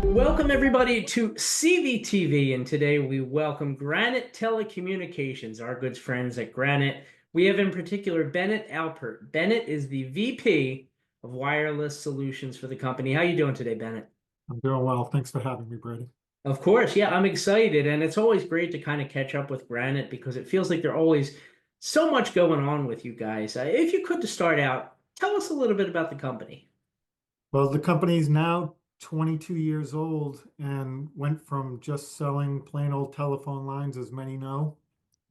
Welcome everybody to CVTV, and today we welcome Granite Telecommunications, our good friends at Granite. We have in particular Bennett Alpert. Bennett is the VP of Wireless Solutions for the company. How are you doing today, Bennett? I'm doing well. Thanks for having me, Brady. Of course, yeah, I'm excited, and it's always great to kind of catch up with Granite because it feels like there's always so much going on with you guys. If you could to start out, tell us a little bit about the company. Well, the company's now 22 years old and went from just selling plain old telephone lines, as many know,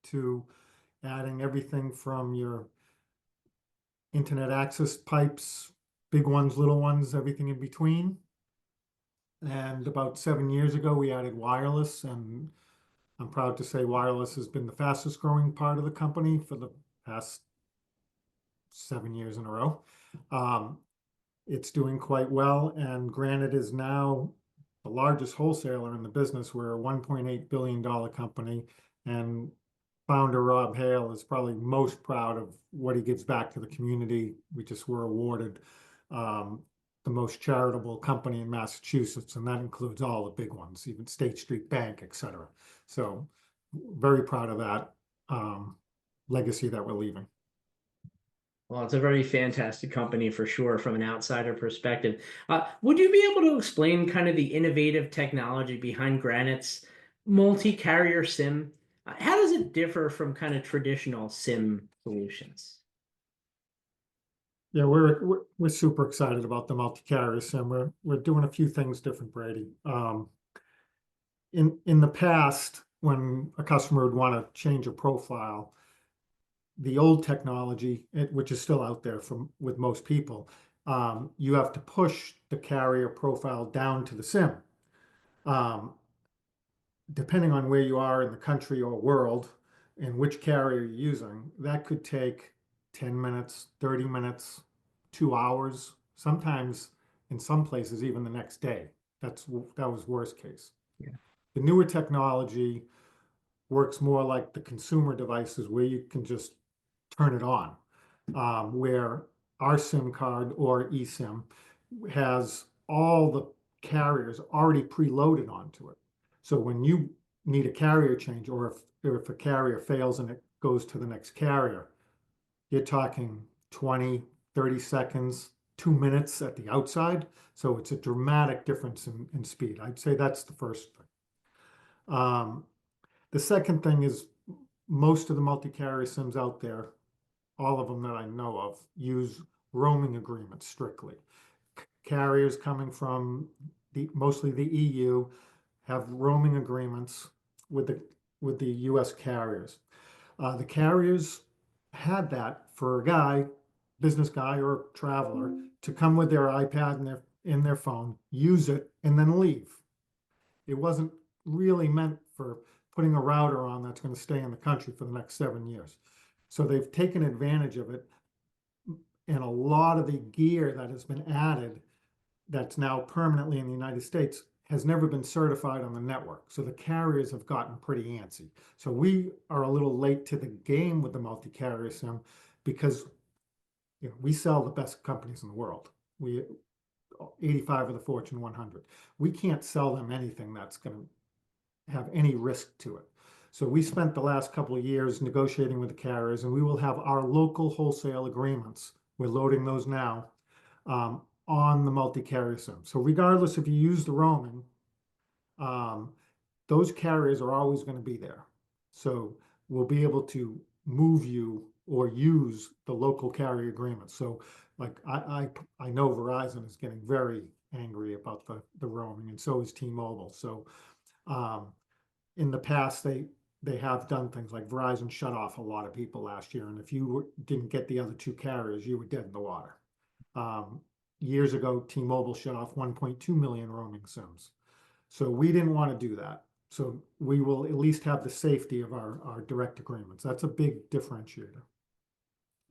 to adding everything from your internet access pipes, big ones, little ones, everything in between. And about 7 years ago, we added wireless, and I'm proud to say wireless has been the fastest growing part of the company for the past 7 years in a row. Um, It's doing quite well, and Granite is now the largest wholesaler in the business. We're a $1.8 billion company, and founder Rob Hale is probably most proud of what he gives back to the community. We just were awarded the most charitable company in Massachusetts, and that includes all the big ones, even State Street Bank, et cetera. So very proud of that legacy that we're leaving. Well, it's a very fantastic company for sure from an outsider perspective. Would you be able to explain kind of the innovative technology behind Granite's multi-carrier SIM? How does it differ from kind of traditional SIM solutions? Yeah, we're super excited about the multi-carrier SIM. We're doing a few things different, Brady. In the past, when a customer would want to change a profile, the old technology, which is still out there with most people, you have to push the carrier profile down to the SIM. Um, Depending on where you are in the country or world and which carrier you're using, that could take 10 minutes, 30 minutes, 2 hours, sometimes in some places even the next day. That was worst case. Yeah. The newer technology works more like the consumer devices where you can just turn it on, where our SIM card or eSIM has all the carriers already preloaded onto it. So when you need a carrier change, or if a carrier fails and it goes to the next carrier, you're talking 20, 30 seconds, 2 minutes at the outside. So it's a dramatic difference in speed. I'd say that's the first thing. Um, the second thing is most of the multi-carrier SIMs out there, all of them that I know of, use roaming agreements strictly. Carriers coming from mostly the EU have roaming agreements with the US carriers. The carriers had that for a business guy or traveler, to come with their iPad and in their phone, use it, and then leave. It wasn't really meant for putting a router on that's going to stay in the country for the next 7 years. So they've taken advantage of it, and a lot of the gear that has been added that's now permanently in the United States has never been certified on the network. So the carriers have gotten pretty antsy. So we are a little late to the game with the multi-carrier SIM because we sell the best companies in the world. We 85 of the Fortune 100. We can't sell them anything that's going to have any risk to it. So we spent the last couple of years negotiating with the carriers, and we will have our local wholesale agreements. We're loading those now, on the multi-carrier SIM. So regardless if you use the roaming, those carriers are always going to be there. So we'll be able to move you or use the local carrier agreement. So like I know Verizon is getting very angry about the roaming, and so is T-Mobile. So in the past, they have done things like Verizon shut off a lot of people last year, and if you didn't get the other two carriers, you were dead in the water. Years ago, T-Mobile shut off 1.2 million roaming SIMs. So we didn't want to do that. So we will at least have the safety of our direct agreements. That's a big differentiator.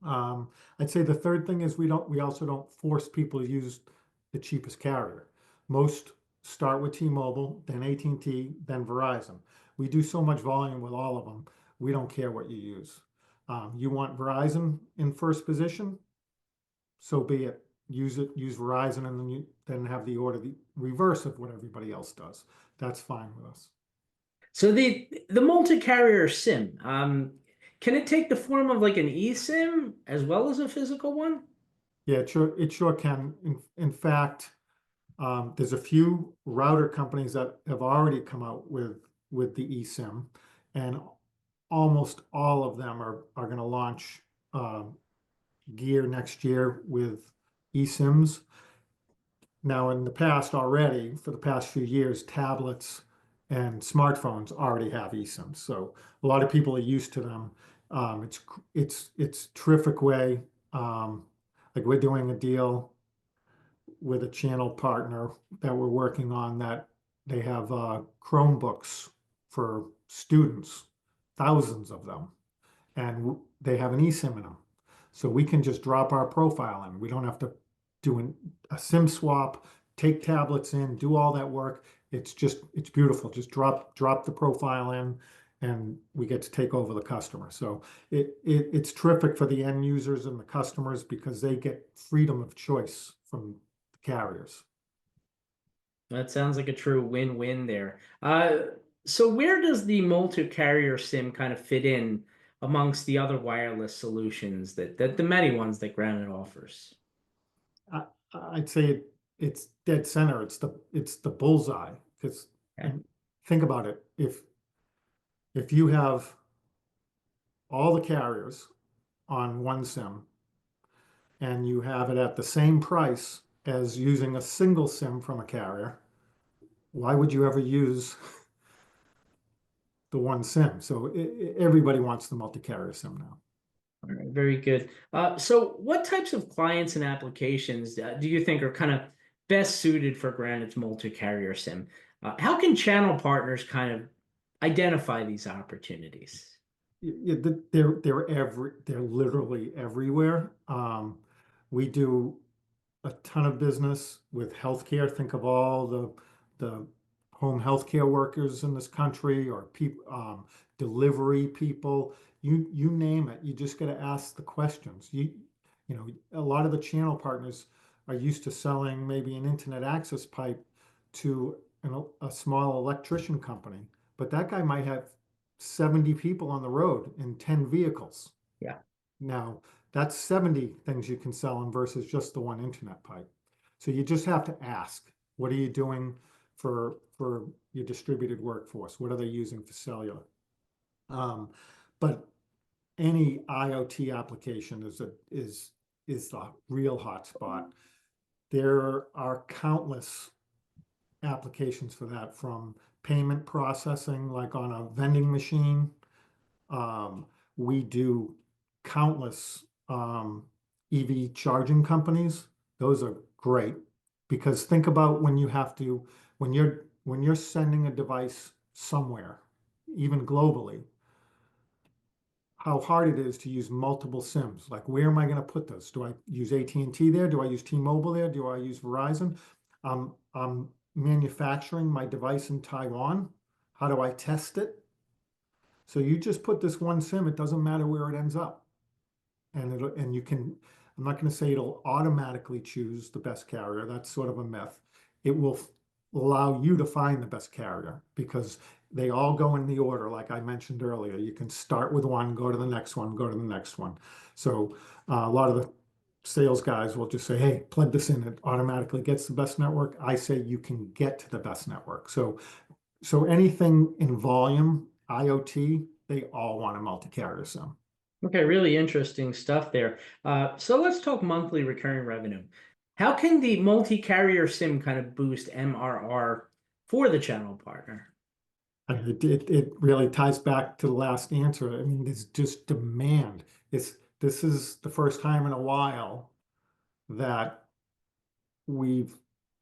I'd say the third thing is we also don't force people to use the cheapest carrier. Most start with T-Mobile, then AT&T, then Verizon. We do so much volume with all of them. We don't care what you use. You want Verizon in first position? so be it. Use it, use Verizon, and then you then have the order the reverse of what everybody else does. That's fine with us. So the multi-carrier SIM, can it take the form of like an eSIM as well as a physical one? Yeah, it sure can. In fact, there's a few router companies that have already come out with the eSIM, and almost all of them are going to launch gear next year with eSIMs. Now, in the past already, for the past few years, tablets and smartphones already have eSIMs, so a lot of people are used to them. It's terrific way. Like we're doing a deal with a channel partner that we're working on that they have Chromebooks for students, thousands of them, and they have an eSIM in them. So we can just drop our profile in. We don't have to do a SIM swap, take tablets in, do all that work. It's beautiful. Just drop the profile in and we get to take over the customer. So it's terrific for the end users and the customers because they get freedom of choice from the carriers. That sounds like a true win-win there. So where does the multi-carrier SIM kind of fit in amongst the other wireless solutions that the many ones that Granite offers? I, I'd say it's dead center. It's the bullseye because Okay. and think about it. If you have all the carriers on one SIM and you have it at the same price as using a single SIM from a carrier, why would you ever use the one SIM? So everybody wants the multi-carrier SIM now. All right, very good. So what types of clients and applications do you think are kind of best suited for Granite's multi-carrier SIM? How can channel partners kind of identify these opportunities? They're literally everywhere. We do a ton of business with healthcare. Think of all the home healthcare workers in this country or people delivery people. You name it. You just got to ask the questions. You know a lot of the channel partners are used to selling maybe an internet access pipe to a small electrician company, but that guy might have 70 people on the road in 10 vehicles. Yeah. Now, that's 70 things you can sell them versus just the one internet pipe. So you just have to ask, what are you doing for your distributed workforce? What are they using for cellular? But any IoT application is the real hot spot. There are countless applications for that, from payment processing, like on a vending machine. Um, we do countless EV charging companies. Those are great because think about when you have to, when you're sending a device somewhere, even globally, how hard it is to use multiple SIMs. Like, where am I going to put this? Do I use AT&T there? Do I use T-Mobile there? Do I use Verizon? I'm manufacturing my device in Taiwan. How do I test it? So you just put this one SIM, it doesn't matter where it ends up. And you can, I'm not going to say it'll automatically choose the best carrier. That's sort of a myth. It will allow you to find the best carrier because they all go in the order, like I mentioned earlier. You can start with one, go to the next one, go to the next one. So a lot of the sales guys will just say, hey, plug this in. It automatically gets the best network. I say you can get to the best network. So anything in volume, IoT, they all want a multi-carrier SIM. Okay, really interesting stuff there. So let's talk monthly recurring revenue. How can the multi-carrier SIM kind of boost MRR for the channel partner? It really ties back to the last answer. I mean, there's just demand. This is the first time in a while that we've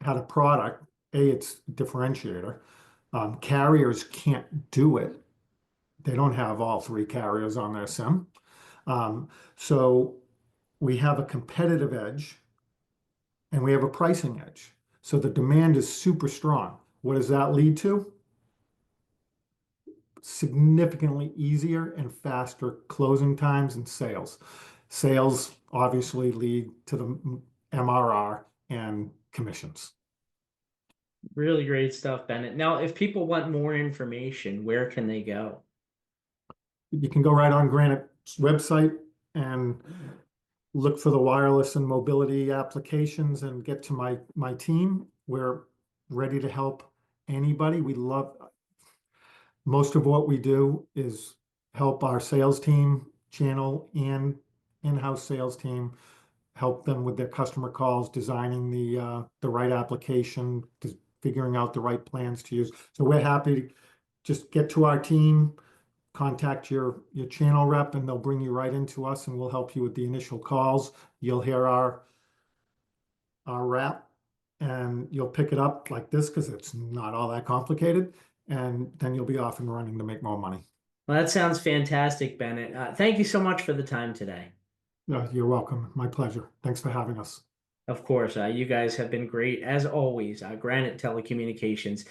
had a product. It's a differentiator. Carriers can't do it. They don't have all three carriers on their SIM. So we have a competitive edge and we have a pricing edge. So the demand is super strong. What does that lead to? Significantly easier and faster closing times and sales. Sales obviously lead to the MRR and commissions. Really great stuff, Bennett. Now, if people want more information, where can they go? You can go right on Granite's website and look for the wireless and mobility applications and get to my team. We're ready to help anybody. We love most of what we do is help our sales team channel and in-house sales team help them with their customer calls, designing the right application, figuring out the right plans to use. So we're happy to just get to our team, contact your channel rep, and they'll bring you right into us, and we'll help you with the initial calls. You'll hear our rap, and you'll pick it up like this because it's not all that complicated, and then you'll be off and running to make more money. Well, that sounds fantastic, Bennett. Thank you so much for the time today. You're welcome. My pleasure. Thanks for having us. Of course, you guys have been great as always. Granite Telecommunications.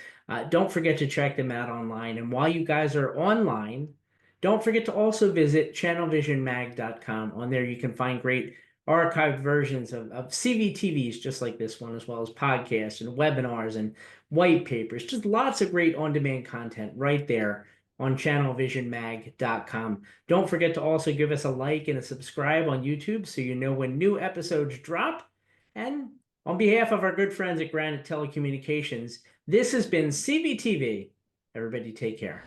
Don't forget to check them out online. And while you guys are online, don't forget to also visit channelvisionmag.com. On there, you can find great archived versions of CVTVs just like this one, as well as podcasts and webinars and white papers. Just lots of great on-demand content right there on channelvisionmag.com. Don't forget to also give us a like and a subscribe on YouTube so you know when new episodes drop. And on behalf of our good friends at Granite Telecommunications, this has been CVTV. Everybody take care.